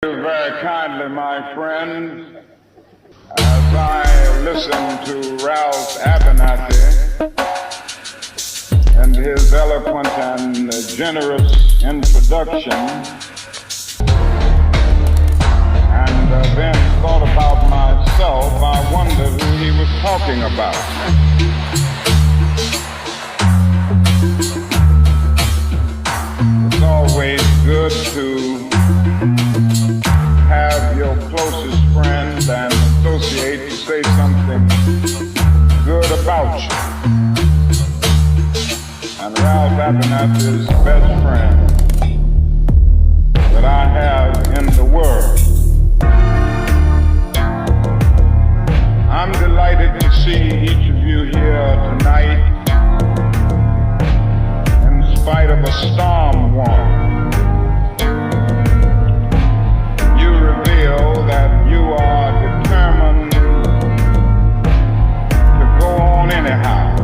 Very kindly, my friends, as I listen to Ralph Abernathy and his eloquent and generous introduction, and then thought about myself, I wondered who he was talking about. It's always good to have your closest friend and associate to say something good about you. And Ralph Abernathy is the best friend that I have in the world. I'm delighted to see each of you here tonight in spite of a storm warning. That you are determined to go on anyhow.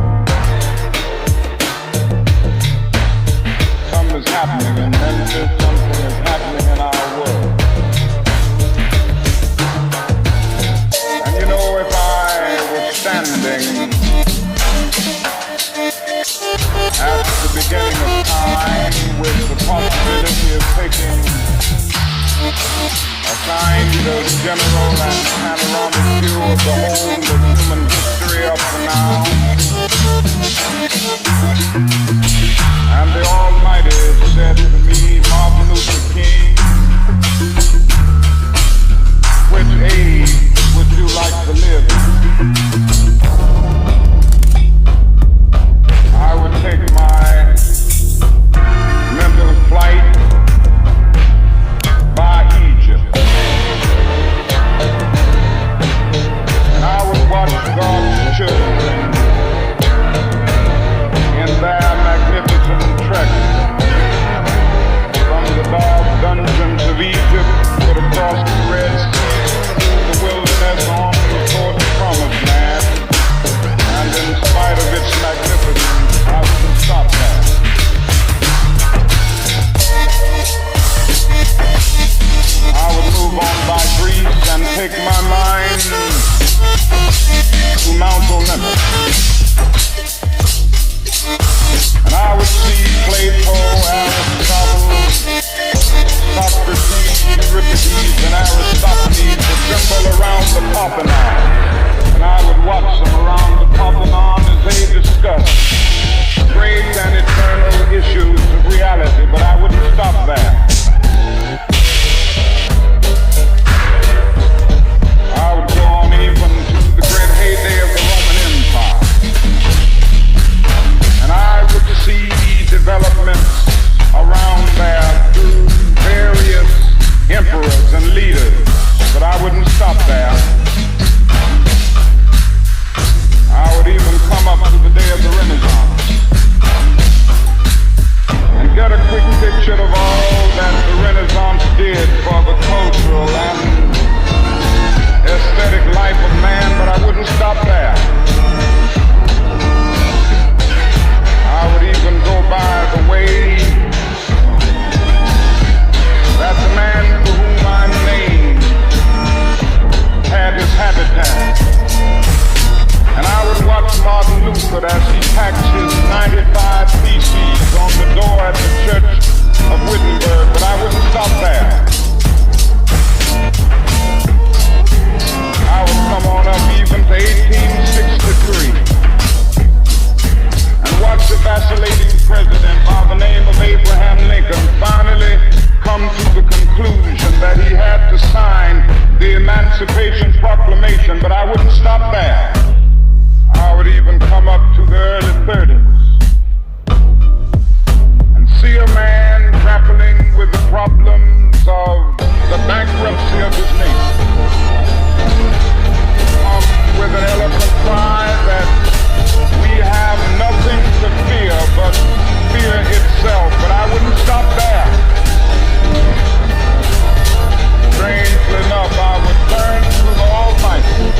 Something is happening in Memphis, something is happening in our world. And you know, if I was standing at the beginning of time with the possibility of taking a kind of general and panoramic view of the whole of human history up to now. And the Almighty said to me, Martin Luther King, which age would you like to live in? I would take my mental flight by Egypt. And I would watch God's children in their magnificent trek from the dark dungeons of Egypt, put across the Red Sea, the wilderness on toward the promised land. And in spite of its magnificence, I wouldn't stop there. I would move on by Greece and take my mind to Mount Olympus. And I would see Plato, Aristotle, Socrates, Euripides, and Aristophanes assemble around the Parthenon. And I would watch them around the Parthenon as they discuss great and eternal issues of reality, but I wouldn't stop there. I would go on even to the great heyday of the Roman Empire. And I would see developments around there through various emperors and leaders. But I wouldn't stop there. I would even come up to the day of the Renaissance and get a quick picture of all that the Renaissance did for the cultural and aesthetic life of man, but I wouldn't stop there. I would even go by the way that the man for whom I'm named had his habitat. And I would watch Martin Luther as he packed his 95 theses on the door at the Church of Wittenberg, but I wouldn't stop there. I would come on up even to 1863 and watch the vacillating president by the name of Abraham Lincoln finally come to the conclusion that he had to sign the Emancipation Proclamation, but I wouldn't stop there. I would even come up to the early 30s and see a man grappling with the problems of the bankruptcy of his nation. With an eloquent cry that we have nothing to fear but fear itself, but I wouldn't stop there. Strangely enough, I would turn to the Almighty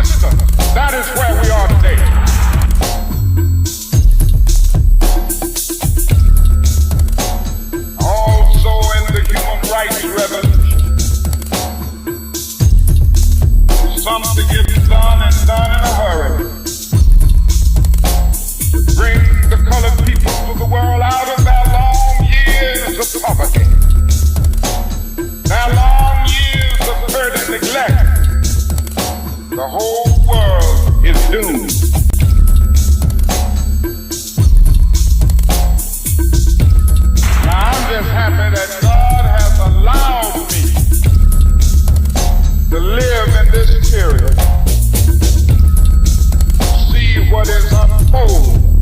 system. That is where we are today. Also in the human rights revolution, something gets done and done in a hurry to bring the colored people of the world out of their long years of poverty, their long years of hurt and neglect. The whole world is doomed. Now I'm just happy that God has allowed me to live in this period, see what is unfolding